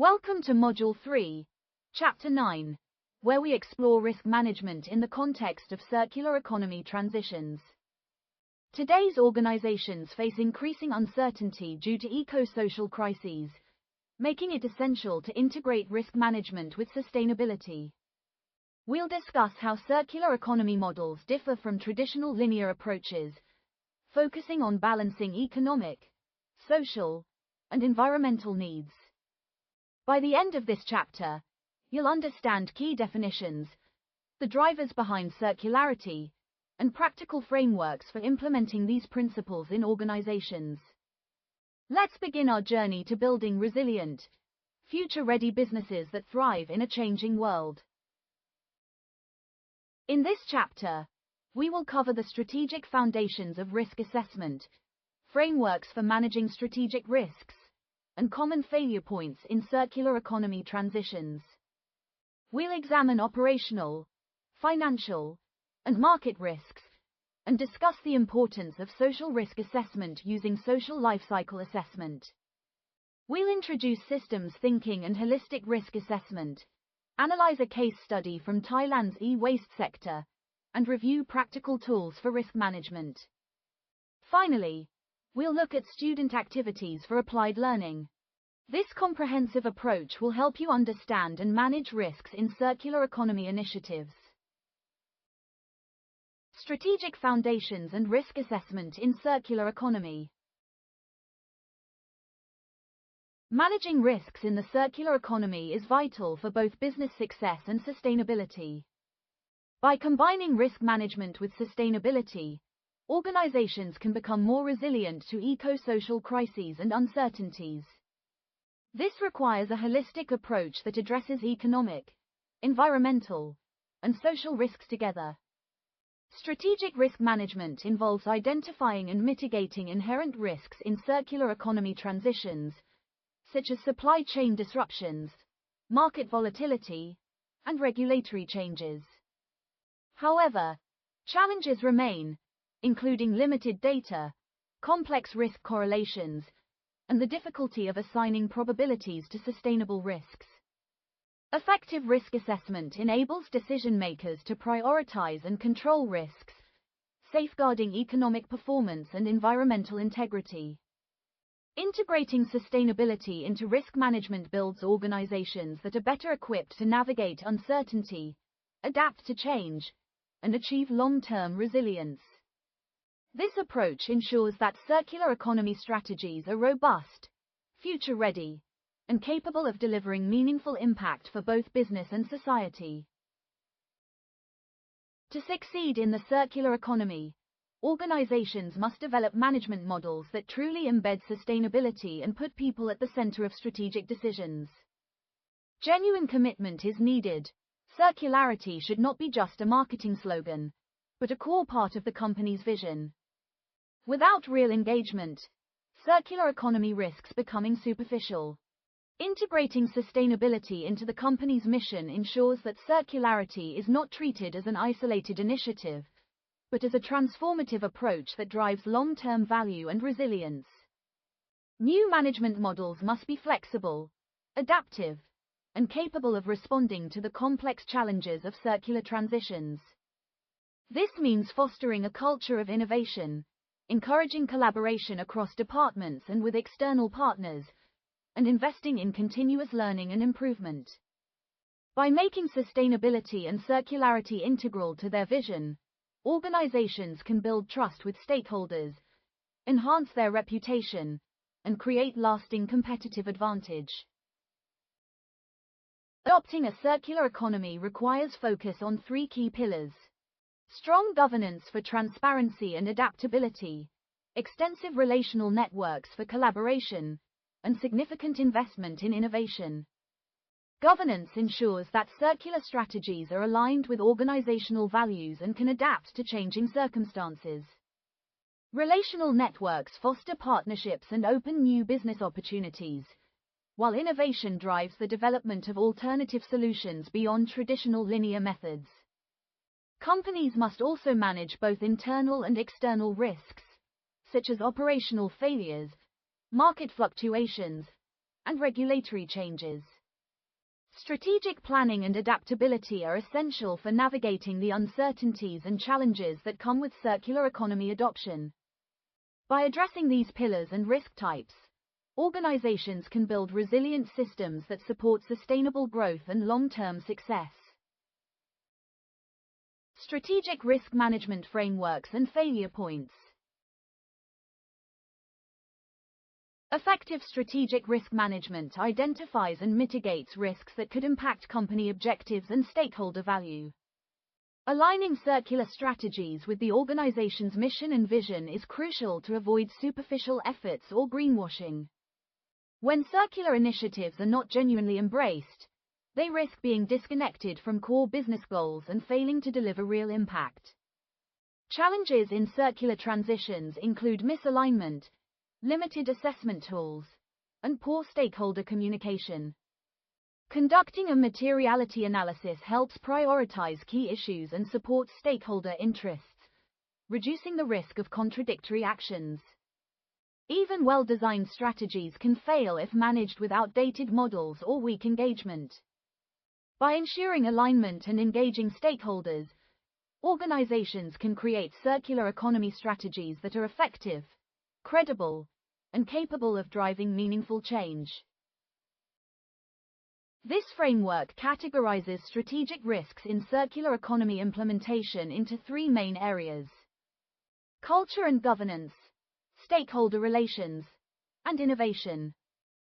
Welcome to Module 3, Chapter 9, where we explore risk management in the context of circular economy transitions. Today's organizations face increasing uncertainty due to eco-social crises, making it essential to integrate risk management with sustainability. We'll discuss how circular economy models differ from traditional linear approaches, focusing on balancing economic, social, and environmental needs. By the end of this chapter, you'll understand key definitions, the drivers behind circularity, and practical frameworks for implementing these principles in organizations. Let's begin our journey to building resilient, future-ready businesses that thrive in a changing world. In this chapter, we will cover the strategic foundations of risk assessment, frameworks for managing strategic risks, and common failure points in circular economy transitions. We'll examine operational, financial, and market risks, and discuss the importance of social risk assessment using social life cycle assessment. We'll introduce systems thinking and holistic risk assessment, analyze a case study from Thailand's e-waste sector, and review practical tools for risk management. Finally, we'll look at student activities for applied learning. This comprehensive approach will help you understand and manage risks in circular economy initiatives. Strategic foundations and risk assessment in circular economy. Managing risks in the circular economy is vital for both business success and sustainability. By combining risk management with sustainability, organizations can become more resilient to eco-social crises and uncertainties. This requires a holistic approach that addresses economic, environmental, and social risks together. Strategic risk management involves identifying and mitigating inherent risks in circular economy transitions, such as supply chain disruptions, market volatility, and regulatory changes. However, challenges remain, including limited data, complex risk correlations, and the difficulty of assigning probabilities to sustainable risks. Effective risk assessment enables decision-makers to prioritize and control risks, safeguarding economic performance and environmental integrity. Integrating sustainability into risk management builds organizations that are better equipped to navigate uncertainty, adapt to change, and achieve long-term resilience. This approach ensures that circular economy strategies are robust, future-ready, and capable of delivering meaningful impact for both business and society. To succeed in the circular economy, organizations must develop management models that truly embed sustainability and put people at the center of strategic decisions. Genuine commitment is needed. Circularity should not be just a marketing slogan, but a core part of the company's vision. Without real engagement, circular economy risks becoming superficial. Integrating sustainability into the company's mission ensures that circularity is not treated as an isolated initiative, but as a transformative approach that drives long-term value and resilience. New management models must be flexible, adaptive, and capable of responding to the complex challenges of circular transitions. This means fostering a culture of innovation, encouraging collaboration across departments and with external partners, and investing in continuous learning and improvement. By making sustainability and circularity integral to their vision, organizations can build trust with stakeholders, enhance their reputation, and create lasting competitive advantage. Adopting a circular economy requires focus on three key pillars: strong governance for transparency and adaptability, extensive relational networks for collaboration, and significant investment in innovation. Governance ensures that circular strategies are aligned with organizational values and can adapt to changing circumstances. Relational networks foster partnerships and open new business opportunities, while innovation drives the development of alternative solutions beyond traditional linear methods. Companies must also manage both internal and external risks, such as operational failures, market fluctuations, and regulatory changes. Strategic planning and adaptability are essential for navigating the uncertainties and challenges that come with circular economy adoption. By addressing these pillars and risk types, organizations can build resilient systems that support sustainable growth and long-term success. Strategic risk management frameworks and failure points. Effective strategic risk management identifies and mitigates risks that could impact company objectives and stakeholder value. Aligning circular strategies with the organization's mission and vision is crucial to avoid superficial efforts or greenwashing. When circular initiatives are not genuinely embraced, they risk being disconnected from core business goals and failing to deliver real impact. Challenges in circular transitions include misalignment, limited assessment tools, and poor stakeholder communication. Conducting a materiality analysis helps prioritize key issues and supports stakeholder interests, reducing the risk of contradictory actions. Even well-designed strategies can fail if managed with outdated models or weak engagement. By ensuring alignment and engaging stakeholders, organizations can create circular economy strategies that are effective, credible, and capable of driving meaningful change. This framework categorizes strategic risks in circular economy implementation into three main areas: culture and governance, stakeholder relations, and innovation.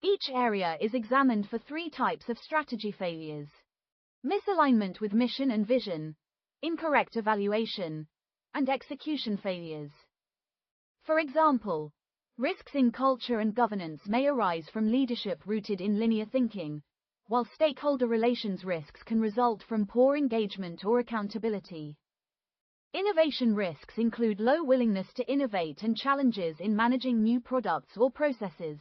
Each area is examined for three types of strategy failures: misalignment with mission and vision, incorrect evaluation, and execution failures. For example, risks in culture and governance may arise from leadership rooted in linear thinking, while stakeholder relations risks can result from poor engagement or accountability. Innovation risks include low willingness to innovate and challenges in managing new products or processes.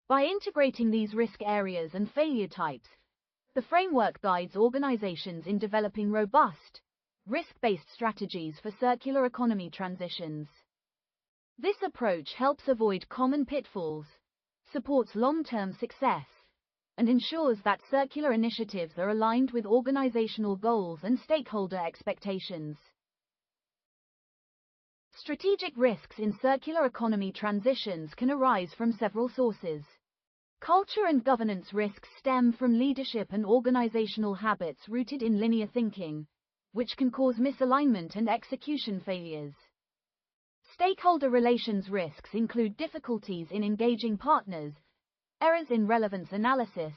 By integrating these risk areas and failure types, the framework guides organizations in developing robust, risk-based strategies for circular economy transitions. This approach helps avoid common pitfalls, supports long-term success, and ensures that circular initiatives are aligned with organizational goals and stakeholder expectations. Strategic risks in circular economy transitions can arise from several sources. Culture and governance risks stem from leadership and organizational habits rooted in linear thinking, which can cause misalignment and execution failures. Stakeholder relations risks include difficulties in engaging partners, errors in relevance analysis,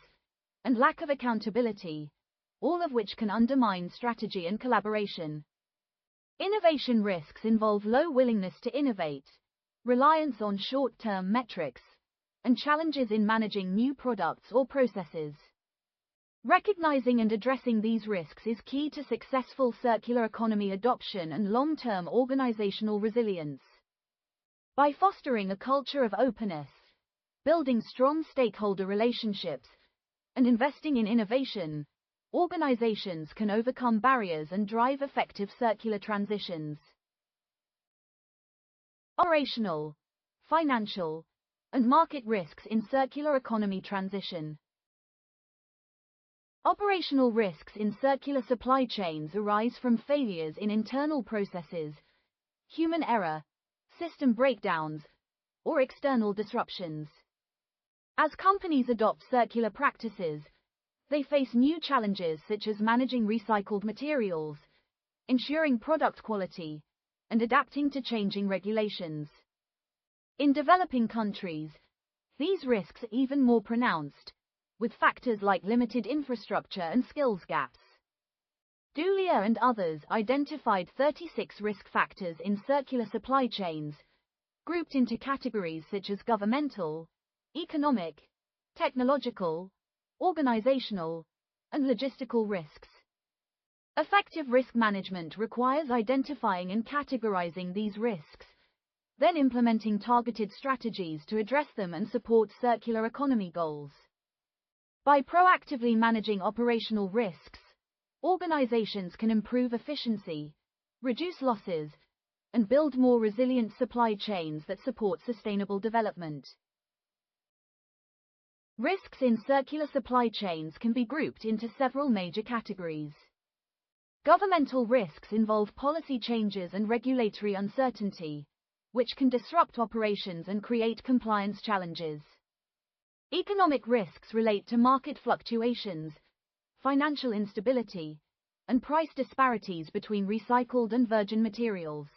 and lack of accountability, all of which can undermine strategy and collaboration. Innovation risks involve low willingness to innovate, reliance on short-term metrics, and challenges in managing new products or processes. Recognizing and addressing these risks is key to successful circular economy adoption and long-term organizational resilience. By fostering a culture of openness, building strong stakeholder relationships, and investing in innovation, organizations can overcome barriers and drive effective circular transitions. Operational, financial, and market risks in circular economy transition. Operational risks in circular supply chains arise from failures in internal processes, human error, system breakdowns, or external disruptions. As companies adopt circular practices, they face new challenges such as managing recycled materials, ensuring product quality, and adapting to changing regulations. In developing countries, these risks are even more pronounced, with factors like limited infrastructure and skills gaps. Dulia and others identified 36 risk factors in circular supply chains, grouped into categories such as governmental, economic, technological, organizational, and logistical risks. Effective risk management requires identifying and categorizing these risks, then implementing targeted strategies to address them and support circular economy goals. By proactively managing operational risks, organizations can improve efficiency, reduce losses, and build more resilient supply chains that support sustainable development. Risks in circular supply chains can be grouped into several major categories. Governmental risks involve policy changes and regulatory uncertainty, which can disrupt operations and create compliance challenges. Economic risks relate to market fluctuations, financial instability, and price disparities between recycled and virgin materials.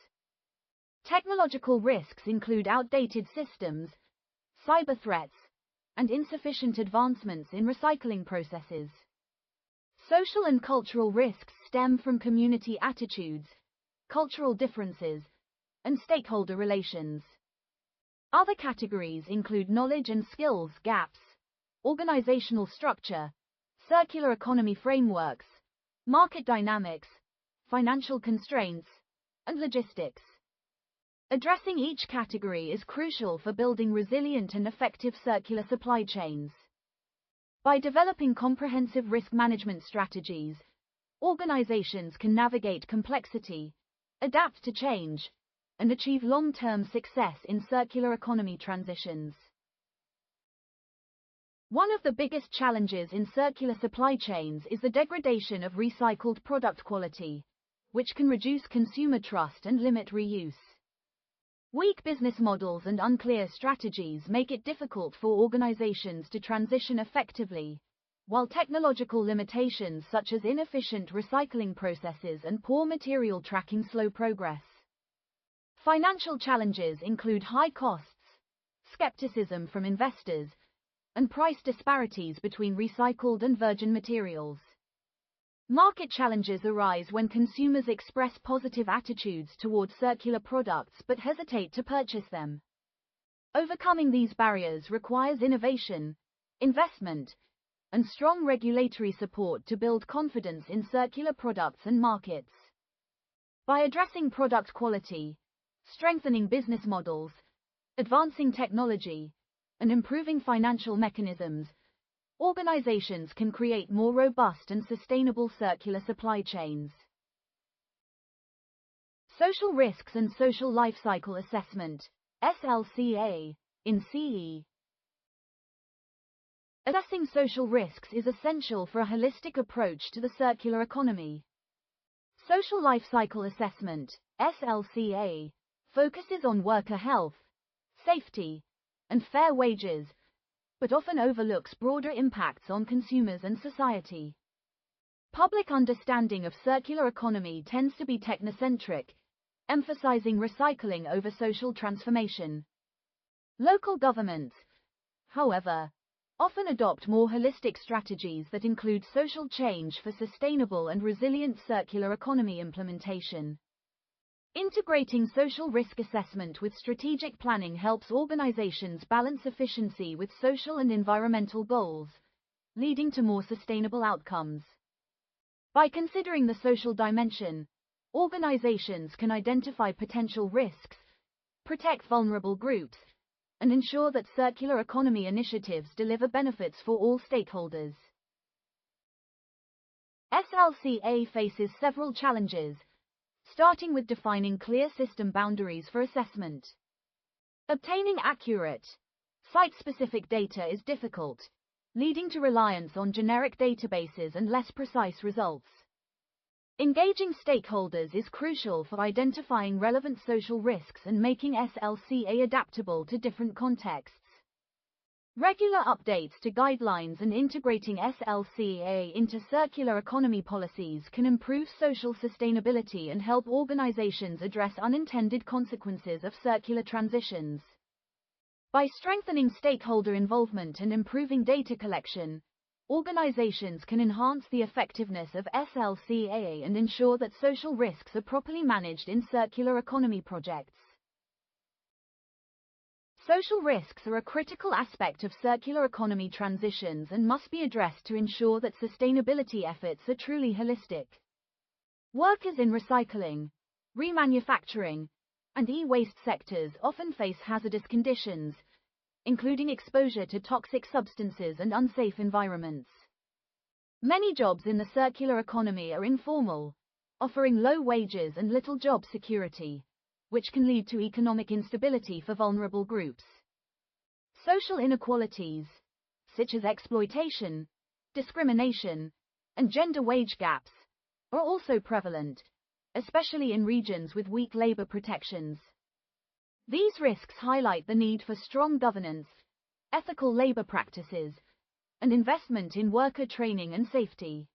Technological risks include outdated systems, cyber threats, and insufficient advancements in recycling processes. Social and cultural risks stem from community attitudes, cultural differences, and stakeholder relations. Other categories include knowledge and skills gaps, organizational structure, circular economy frameworks, market dynamics, financial constraints, and logistics. Addressing each category is crucial for building resilient and effective circular supply chains. By developing comprehensive risk management strategies, organizations can navigate complexity, adapt to change, and achieve long-term success in circular economy transitions. One of the biggest challenges in circular supply chains is the degradation of recycled product quality, which can reduce consumer trust and limit reuse. Weak business models and unclear strategies make it difficult for organizations to transition effectively, while technological limitations such as inefficient recycling processes and poor material tracking slow progress. Financial challenges include high costs, skepticism from investors, and price disparities between recycled and virgin materials. Market challenges arise when consumers express positive attitudes towards circular products but hesitate to purchase them. Overcoming these barriers requires innovation, investment, and strong regulatory support to build confidence in circular products and markets. By addressing product quality, strengthening business models, advancing technology, and improving financial mechanisms, organizations can create more robust and sustainable circular supply chains. Social risks and social life cycle assessment, SLCA, in CE. Assessing social risks is essential for a holistic approach to the circular economy. Social life cycle assessment, SLCA, focuses on worker health, safety, and fair wages, but often overlooks broader impacts on consumers and society. Public understanding of circular economy tends to be technocentric, emphasizing recycling over social transformation. Local governments, however, often adopt more holistic strategies that include social change for sustainable and resilient circular economy implementation. Integrating social risk assessment with strategic planning helps organizations balance efficiency with social and environmental goals, leading to more sustainable outcomes. By considering the social dimension, organizations can identify potential risks, protect vulnerable groups, and ensure that circular economy initiatives deliver benefits for all stakeholders. SLCA faces several challenges, starting with defining clear system boundaries for assessment. Obtaining accurate, site-specific data is difficult, leading to reliance on generic databases and less precise results. Engaging stakeholders is crucial for identifying relevant social risks and making SLCA adaptable to different contexts. Regular updates to guidelines and integrating SLCA into circular economy policies can improve social sustainability and help organizations address unintended consequences of circular transitions. By strengthening stakeholder involvement and improving data collection, organizations can enhance the effectiveness of SLCA and ensure that social risks are properly managed in circular economy projects. Social risks are a critical aspect of circular economy transitions and must be addressed to ensure that sustainability efforts are truly holistic. Workers in recycling, remanufacturing, and e-waste sectors often face hazardous conditions, including exposure to toxic substances and unsafe environments. Many jobs in the circular economy are informal, offering low wages and little job security, which can lead to economic instability for vulnerable groups. Social inequalities, such as exploitation, discrimination, and gender wage gaps, are also prevalent, especially in regions with weak labor protections. These risks highlight the need for strong governance, ethical labor practices, and investment in worker training and safety.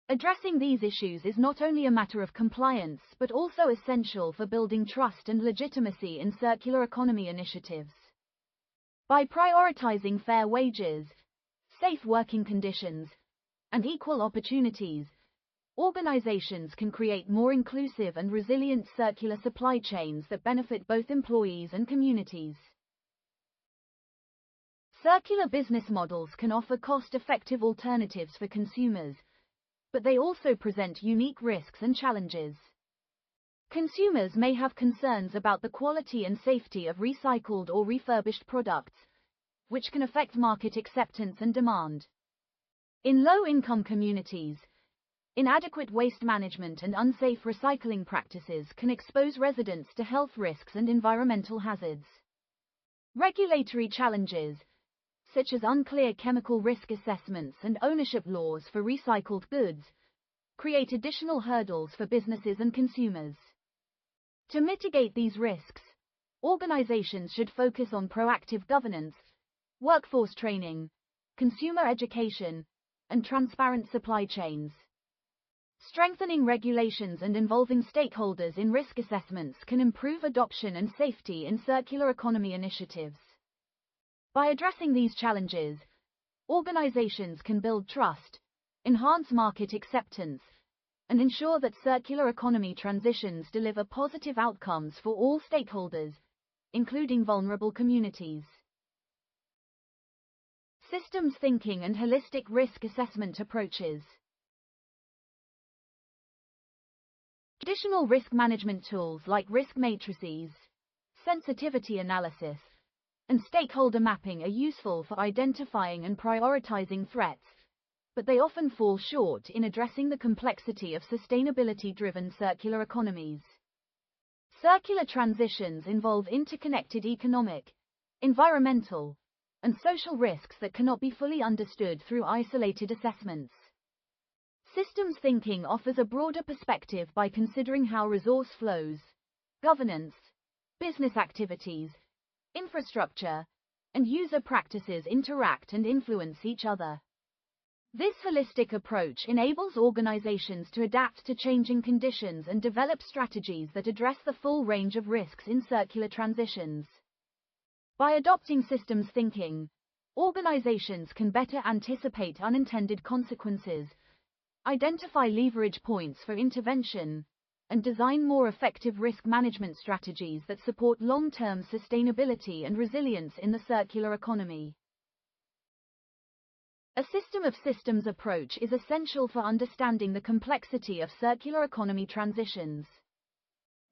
Addressing these issues is not only a matter of compliance but also essential for building trust and legitimacy in circular economy initiatives. By prioritizing fair wages, safe working conditions, and equal opportunities, organizations can create more inclusive and resilient circular supply chains that benefit both employees and communities. Circular business models can offer cost-effective alternatives for consumers, but they also present unique risks and challenges. Consumers may have concerns about the quality and safety of recycled or refurbished products, which can affect market acceptance and demand. In low-income communities, inadequate waste management and unsafe recycling practices can expose residents to health risks and environmental hazards. Regulatory challenges, such as unclear chemical risk assessments and ownership laws for recycled goods, create additional hurdles for businesses and consumers. To mitigate these risks, organizations should focus on proactive governance, workforce training, consumer education, and transparent supply chains. Strengthening regulations and involving stakeholders in risk assessments can improve adoption and safety in circular economy initiatives. By addressing these challenges, organizations can build trust, enhance market acceptance, and ensure that circular economy transitions deliver positive outcomes for all stakeholders, including vulnerable communities. Systems thinking and holistic risk assessment approaches. Traditional risk management tools like risk matrices, sensitivity analysis, and stakeholder mapping are useful for identifying and prioritizing threats, but they often fall short in addressing the complexity of sustainability-driven circular economies. Circular transitions involve interconnected economic, environmental, and social risks that cannot be fully understood through isolated assessments. Systems thinking offers a broader perspective by considering how resource flows, governance, business activities, infrastructure, and user practices interact and influence each other. This holistic approach enables organizations to adapt to changing conditions and develop strategies that address the full range of risks in circular transitions. By adopting systems thinking, organizations can better anticipate unintended consequences, identify leverage points for intervention, and design more effective risk management strategies that support long-term sustainability and resilience in the circular economy. A system of systems approach is essential for understanding the complexity of circular economy transitions.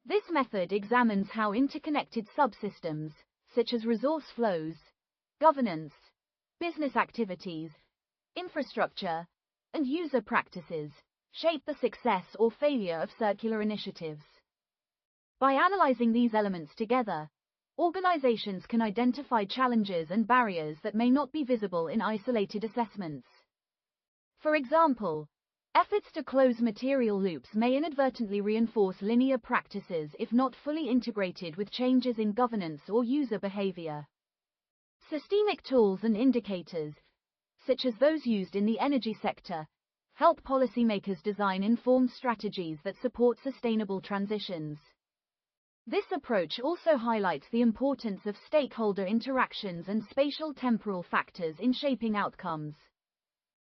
This method examines how interconnected subsystems, such as resource flows, governance, business activities, infrastructure, and user practices, shape the success or failure of circular initiatives. By analyzing these elements together, organizations can identify challenges and barriers that may not be visible in isolated assessments. For example, efforts to close material loops may inadvertently reinforce linear practices if not fully integrated with changes in governance or user behavior. Systemic tools and indicators, such as those used in the energy sector, help policymakers design informed strategies that support sustainable transitions. This approach also highlights the importance of stakeholder interactions and spatial temporal factors in shaping outcomes.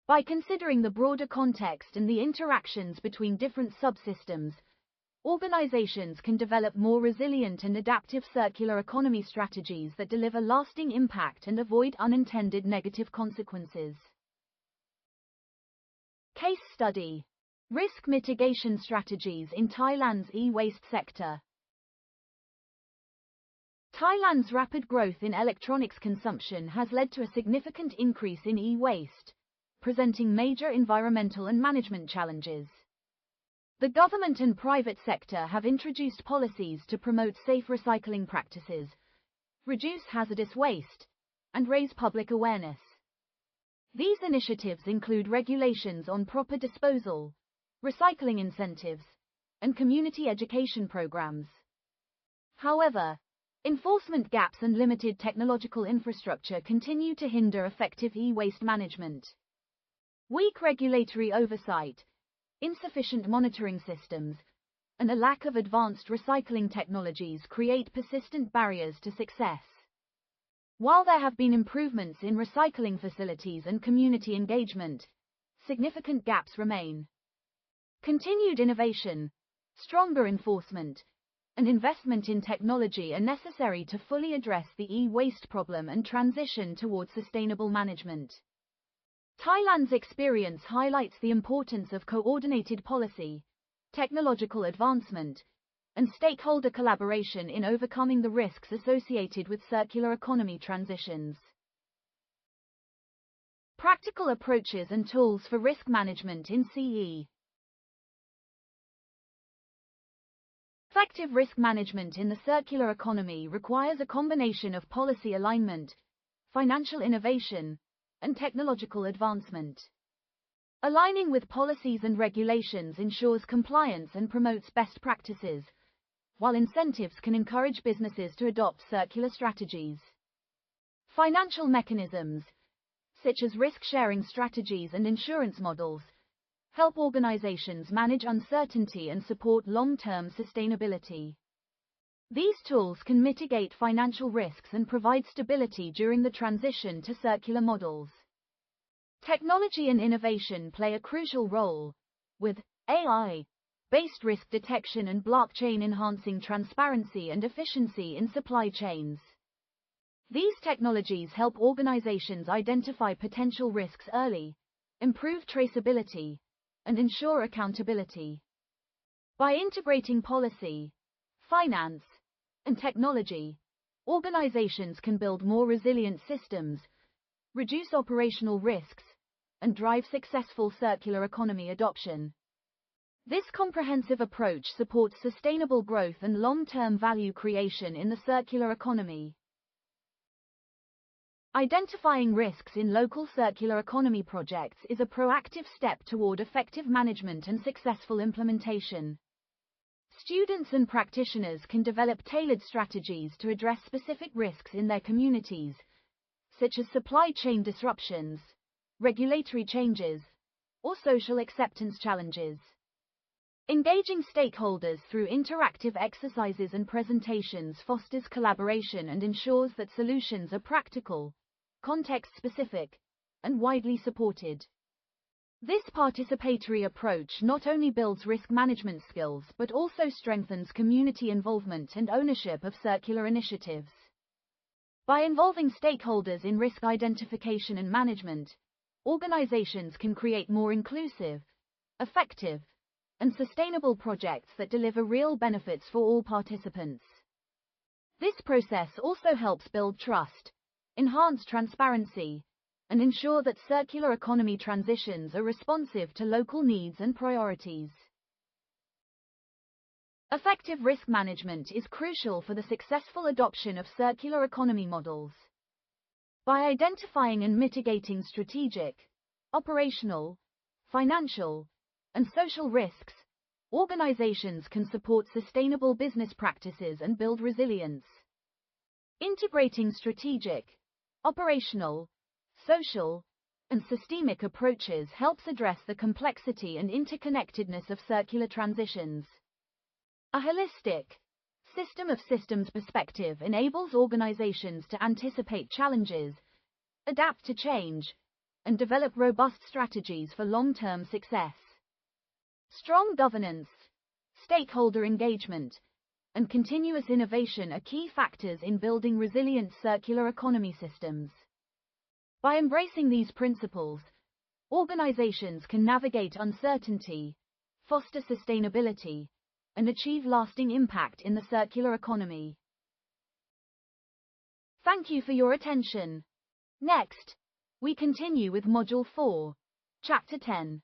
By considering the broader context and the interactions between different subsystems, organizations can develop more resilient and adaptive circular economy strategies that deliver lasting impact and avoid unintended negative consequences. Case study: Risk mitigation strategies in Thailand's e-waste sector. Thailand's rapid growth in electronics consumption has led to a significant increase in e-waste, presenting major environmental and management challenges. The government and private sector have introduced policies to promote safe recycling practices, reduce hazardous waste, and raise public awareness. These initiatives include regulations on proper disposal, recycling incentives, and community education programs. However, enforcement gaps and limited technological infrastructure continue to hinder effective e-waste management. Weak regulatory oversight, insufficient monitoring systems, and a lack of advanced recycling technologies create persistent barriers to success. While there have been improvements in recycling facilities and community engagement, significant gaps remain. Continued innovation, stronger enforcement, and investment in technology are necessary to fully address the e-waste problem and transition towards sustainable management. Thailand's experience highlights the importance of coordinated policy, technological advancement, and stakeholder collaboration in overcoming the risks associated with circular economy transitions. Practical approaches and tools for risk management in CE. Effective risk management in the circular economy requires a combination of policy alignment, financial innovation, and technological advancement. Aligning with policies and regulations ensures compliance and promotes best practices, while incentives can encourage businesses to adopt circular strategies. Financial mechanisms, such as risk-sharing strategies and insurance models, help organizations manage uncertainty and support long-term sustainability. These tools can mitigate financial risks and provide stability during the transition to circular models. Technology and innovation play a crucial role, with AI-based risk detection and blockchain enhancing transparency and efficiency in supply chains. These technologies help organizations identify potential risks early, improve traceability, and ensure accountability. By integrating policy, finance, and technology, organizations can build more resilient systems, reduce operational risks, and drive successful circular economy adoption. This comprehensive approach supports sustainable growth and long-term value creation in the circular economy. Identifying risks in local circular economy projects is a proactive step toward effective management and successful implementation. Students and practitioners can develop tailored strategies to address specific risks in their communities, such as supply chain disruptions, regulatory changes, or social acceptance challenges. Engaging stakeholders through interactive exercises and presentations fosters collaboration and ensures that solutions are practical, context-specific, and widely supported. This participatory approach not only builds risk management skills but also strengthens community involvement and ownership of circular initiatives. By involving stakeholders in risk identification and management, organizations can create more inclusive, effective, and sustainable projects that deliver real benefits for all participants. This process also helps build trust, enhance transparency, and ensure that circular economy transitions are responsive to local needs and priorities. Effective risk management is crucial for the successful adoption of circular economy models. By identifying and mitigating strategic, operational, financial, and social risks, organizations can support sustainable business practices and build resilience. Integrating strategic, operational, social, and systemic approaches helps address the complexity and interconnectedness of circular transitions. A holistic, system of systems perspective enables organizations to anticipate challenges, adapt to change, and develop robust strategies for long-term success. Strong governance, stakeholder engagement, and continuous innovation are key factors in building resilient circular economy systems. By embracing these principles, organizations can navigate uncertainty, foster sustainability, and achieve lasting impact in the circular economy. Thank you for your attention. Next, we continue with Module 4, Chapter 10.